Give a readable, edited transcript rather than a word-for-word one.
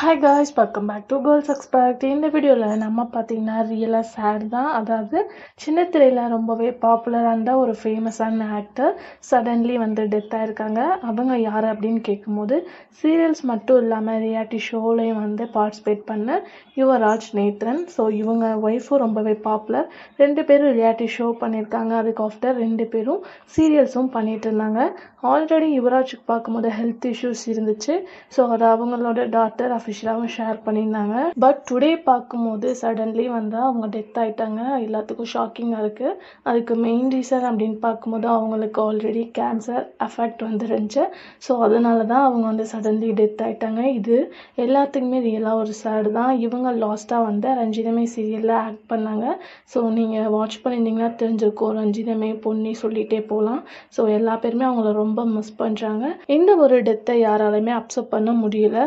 Hi guys, welcome back to girls expect. இந்த வீடியோவில் நம்ம பார்த்தீங்கன்னா ரியலாக சேட் தான். அதாவது சின்ன திரையில் ரொம்பவே பாப்புலராக இருந்த ஒரு ஃபேமஸான ஆக்டர் சடன்லி டெத் ஆகிருக்காங்க. அவங்க யார் அப்படின்னு கேட்கும்போது சீரியல்ஸ் மட்டும் இல்லாமல் ரியாலிட்டி ஷோலையும் பார்ட்டிசிபேட் பண்ண யுவராஜ் நேத்ரன். ஸோ இவங்க ஒய்ஃபும் ரொம்பவே பாப்புலர். 2 பேரும் ரியாலிட்டி ஷோ பண்ணியிருக்காங்க. அதுக்கு ஆஃப்டர் 2 பேரும் சீரியல்ஸும் பண்ணிட்டு இருந்தாங்க. ஆல்ரெடி யுவராஜுக்கு பார்க்கும்போது ஹெல்த் இஷ்யூஸ் இருந்துச்சு. ஸோ அதை அவங்களோட டாட்டர் அஃபிஷியலாகவும் ஷேர் பண்ணியிருந்தாங்க. பட் டுடே பார்க்கும்போது சடன்லி அவங்க டெத் ஆகிட்டாங்க. எல்லாத்துக்கும் ஷாக்கிங்காக இருக்குது. அதுக்கு மெயின் ரீசன் அப்படின்னு பார்க்கும்போது அவங்களுக்கு ஆல்ரெடி கேன்சர் அஃபெக்ட் வந்துருந்துச்சு. ஸோ அதனால தான் அவங்க சடன்லி டெத் ஆகிட்டாங்க. இது எல்லாத்துக்குமே ரியலாக ஒரு சேடு தான். இவங்க லாஸ்ட்டாக ரஞ்சிதமே சீரியலில் ஆக்ட் பண்ணாங்க. ஸோ நீங்கள் வாட்ச் பண்ணியிருந்தீங்கன்னா தெரிஞ்சிருக்கும். ரஞ்சிதமே பொன்னி சொல்லிகிட்டே போகலாம். ஸோ எல்லா பேருமே அவங்கள ரொம்ப மிஸ் பண்ணுறாங்க. இந்த ஒரு டெத்தை யாராலையுமே அக்செப்ட் பண்ண முடியல.